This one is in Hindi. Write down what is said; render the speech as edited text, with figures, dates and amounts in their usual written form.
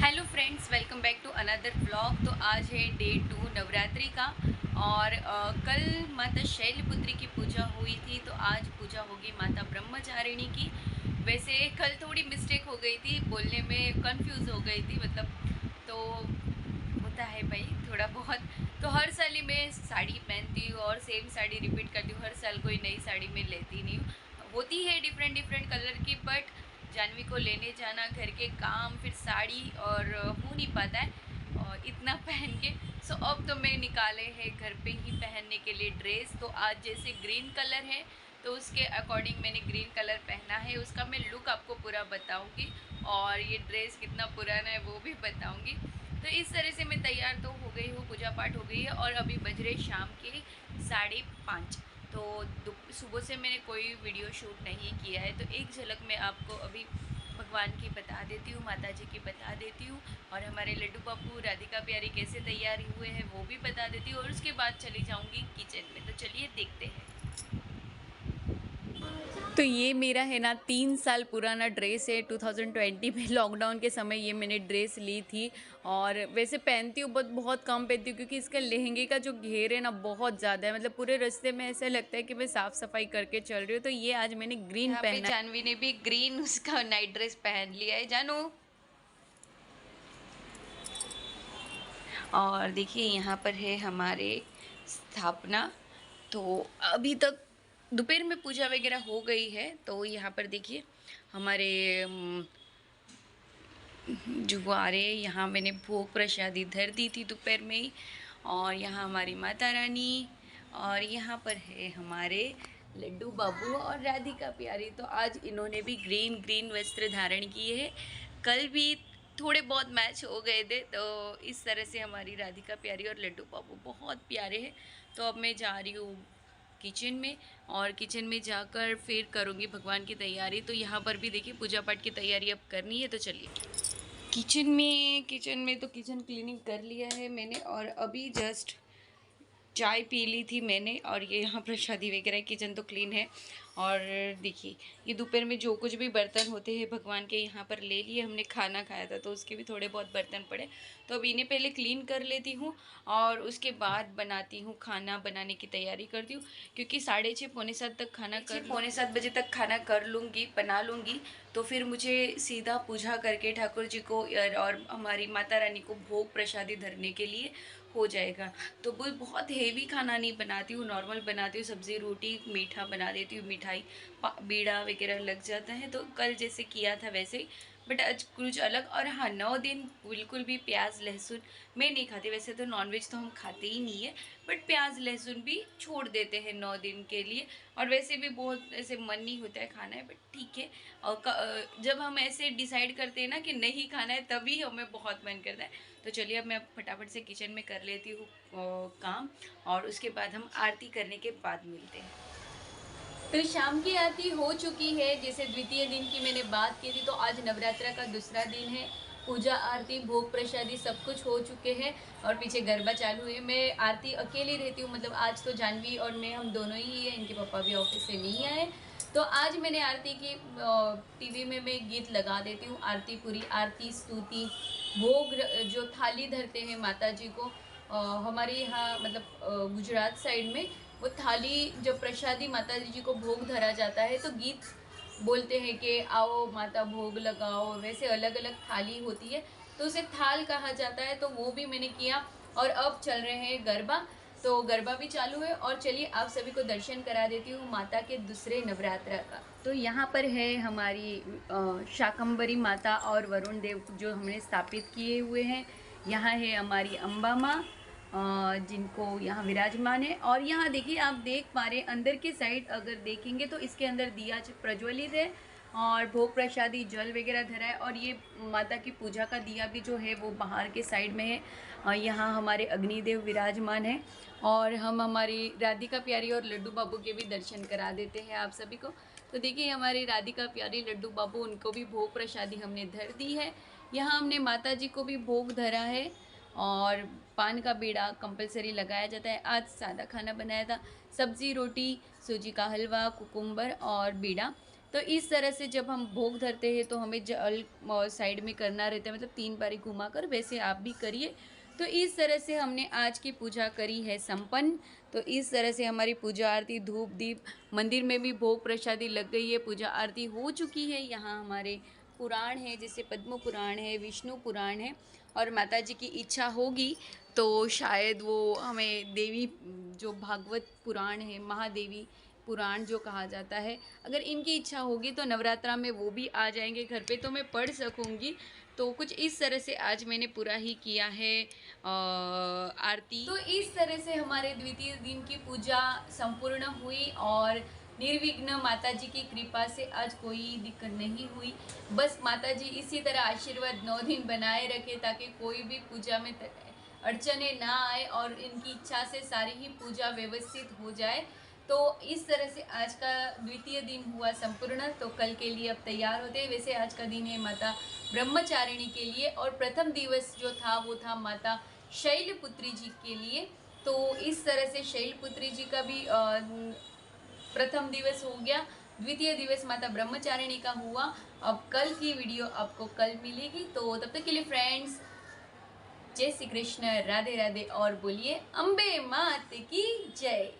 Hello friends, welcome back to another vlog. तो आज है डे 2 नवरात्रि का और कल माता शैलपुत्री की पूजा हुई थी, तो आज पूजा होगी माता ब्रह्मचारिणी की। वैसे कल थोड़ी मिस्टेक हो गई थी, बोलने में कंफ्यूज हो गई थी तो होता है भाई थोड़ा बहुत। तो हर साल ही मैं साड़ी पहनती हूँ और सेम साड़ी रिपीट करती हूँ, हर साल कोई नई साड़ी मैं लेती नहीं हूँ। होती है डिफरेंट डिफरेंट कलर की, बट जानवी को लेने जाना, घर के काम, फिर साड़ी और हो नहीं पाता है और इतना पहन के। सो अब तो मैं निकाले हैं घर पे ही पहनने के लिए ड्रेस। तो आज जैसे ग्रीन कलर है तो उसके अकॉर्डिंग मैंने ग्रीन कलर पहना है, उसका मैं लुक आपको पूरा बताऊंगी और ये ड्रेस कितना पुराना है वो भी बताऊंगी। तो इस तरह से मैं तैयार तो हो गई हूँ, पूजा पाठ हो गई है और अभी बज रहे शाम के 5:30। तो सुबह से मैंने कोई वीडियो शूट नहीं किया है, तो एक झलक मैं आपको अभी भगवान की बता देती हूँ, माता जी की बता देती हूँ और हमारे लड्डू पप्पू राधिका प्यारी कैसे तैयारी हुए हैं वो भी बता देती हूँ और उसके बाद चली जाऊँगी किचन में। तो चलिए देखते हैं। तो ये मेरा है ना 3 साल पुराना ड्रेस है। 2020 में लॉकडाउन के समय ये मैंने ड्रेस ली थी और वैसे पहनती हूँ, बहुत कम पहनती हूँ क्योंकि इसका लहंगे का जो घेर है ना बहुत ज़्यादा है। मतलब पूरे रास्ते में ऐसा लगता है कि मैं साफ़ सफाई करके चल रही हूँ। तो ये आज मैंने ग्रीन यहाँ पे पहना है। जानवी ने भी ग्रीन उसका नाइट ड्रेस पहन लिया है। जानू, और देखिए यहाँ पर है हमारे स्थापना। तो अभी तक दोपहर में पूजा वगैरह हो गई है। तो यहाँ पर देखिए हमारे जुआरे, यहाँ मैंने भोग प्रसादी धर दी थी दोपहर में ही। और यहाँ हमारी माता रानी और यहाँ पर है हमारे लड्डू बाबू और राधिका प्यारी। तो आज इन्होंने भी ग्रीन ग्रीन वस्त्र धारण किए हैं। कल भी थोड़े बहुत मैच हो गए थे। तो इस तरह से हमारी राधिका प्यारी और लड्डू बाबू बहुत प्यारे हैं। तो अब मैं जा रही हूँ किचन में और किचन में जाकर फिर करूँगी भगवान की तैयारी। तो यहाँ पर भी देखिए पूजा पाठ की तैयारी अब करनी है। तो चलिए किचन में तो किचन क्लीनिंग कर लिया है मैंने और अभी जस्ट चाय पी ली थी मैंने। और ये यहाँ प्रसादी वगैरह, किचन तो क्लीन है। और देखिए ये दोपहर में जो कुछ भी बर्तन होते हैं भगवान के यहाँ पर ले लिए। हमने खाना खाया था तो उसके भी थोड़े बहुत बर्तन पड़े, तो अब इन्हें पहले क्लीन कर लेती हूँ और उसके बाद बनाती हूँ, खाना बनाने की तैयारी करती हूँ। क्योंकि 6:30 पौने 7 तक खाना कर पौने 7 बजे तक खाना कर लूँगी, बना लूँगी। तो फिर मुझे सीधा पूजा करके ठाकुर जी को और हमारी माता रानी को भोग प्रसादी धरने के लिए हो जाएगा। तो वो बहुत हेवी खाना नहीं बनाती हूँ, नॉर्मल बनाती हूँ, सब्ज़ी रोटी मीठा बना देती हूँ, मिठाई बीड़ा वगैरह लग जाता है। तो कल जैसे किया था वैसे ही, बट आज कुछ अलग। और हाँ, 9 दिन बिल्कुल भी प्याज लहसुन मैं नहीं खाती। वैसे तो नॉनवेज तो हम खाते ही नहीं है, बट प्याज लहसुन भी छोड़ देते हैं 9 दिन के लिए। और वैसे भी बहुत ऐसे मन नहीं होता है खाना है, बट ठीक है। और जब हम ऐसे डिसाइड करते हैं ना कि नहीं खाना है, तभी हमें बहुत मन करता है। तो चलिए अब मैं फटाफट से किचन में कर लेती हूँ काम और उसके बाद हम आरती करने के बाद मिलते हैं। तो शाम की आरती हो चुकी है। जैसे द्वितीय दिन की मैंने बात की थी, तो आज नवरात्रा का दूसरा दिन है। पूजा आरती भोग प्रसादी सब कुछ हो चुके हैं और पीछे गरबा चालू है। मैं आरती अकेली रहती हूँ, मतलब आज तो जानवी और मैं हम दोनों ही हैं, इनके पापा भी ऑफिस से नहीं आए। तो आज मैंने आरती की टीवी में मैं गीत लगा देती हूँ। आरती पूरी आरती स्तुति भोग जो थाली धरते हैं माता जी को, हमारे यहाँ मतलब गुजरात साइड में वो थाली जब प्रसादी माता जी को भोग धरा जाता है तो गीत बोलते हैं कि आओ माता भोग लगाओ। वैसे अलग अलग थाली होती है तो उसे थाल कहा जाता है। तो वो भी मैंने किया और अब चल रहे हैं गरबा। तो गरबा भी चालू है और चलिए आप सभी को दर्शन करा देती हूँ माता के दूसरे नवरात्रा का। तो यहाँ पर है हमारी शाकंभरी माता और वरुण देव जो हमने स्थापित किए हुए हैं। यहाँ है हमारी अम्बा माँ जिनको यहाँ विराजमान है। और यहाँ देखिए, आप देख पा रहे हैं अंदर की साइड अगर देखेंगे तो इसके अंदर दिया प्रज्वलित है और भोग प्रसादी जल वगैरह धरा है। और ये माता की पूजा का दिया भी जो है वो बाहर के साइड में है। यहाँ हमारे अग्निदेव विराजमान है और हम हमारी राधिका प्यारी और लड्डू बाबू के भी दर्शन करा देते हैं आप सभी को। तो देखिए हमारी राधिका प्यारी लड्डू बाबू, उनको भी भोग प्रसादी हमने धर दी है। यहाँ हमने माता जी को भी भोग धरा है और पान का बीड़ा कंपलसरी लगाया जाता है। आज सादा खाना बनाया था, सब्जी रोटी सूजी का हलवा कुकुम्बर और बीड़ा। तो इस तरह से जब हम भोग धरते हैं तो हमें जल साइड में करना रहता है, मतलब 3 बारी घुमाकर, वैसे आप भी करिए। तो इस तरह से हमने आज की पूजा करी है संपन्न। तो इस तरह से हमारी पूजा आरती, धूप दीप, मंदिर में भी भोग प्रसादी लग गई है, पूजा आरती हो चुकी है। यहाँ हमारे पुराण है, जैसे पद्म पुराण है, विष्णु पुराण है, और माता जी की इच्छा होगी तो शायद वो हमें देवी, जो भागवत पुराण है, महादेवी पुराण जो कहा जाता है, अगर इनकी इच्छा होगी तो नवरात्रा में वो भी आ जाएंगे घर पे, तो मैं पढ़ सकूँगी। तो कुछ इस तरह से आज मैंने पूरा ही किया है आरती। तो इस तरह से हमारे द्वितीय दिन की पूजा संपूर्ण हुई, और निर्विघ्न माता जी की कृपा से आज कोई दिक्कत नहीं हुई। बस माता जी इसी तरह आशीर्वाद 9 दिन बनाए रखे, ताकि कोई भी पूजा में अड़चने ना आए और इनकी इच्छा से सारी ही पूजा व्यवस्थित हो जाए। तो इस तरह से आज का द्वितीय दिन हुआ संपूर्ण। तो कल के लिए अब तैयार होते हैं। वैसे आज का दिन है माता ब्रह्मचारिणी के लिए, और प्रथम दिवस जो था वो था माता शैलपुत्री जी के लिए। तो इस तरह से शैलपुत्री जी का भी प्रथम दिवस हो गया, द्वितीय दिवस माता ब्रह्मचारिणी का हुआ। अब कल की वीडियो आपको कल मिलेगी। तो तब तक के लिए फ्रेंड्स, जय श्री कृष्ण, राधे राधे, और बोलिए अम्बे मात की जय।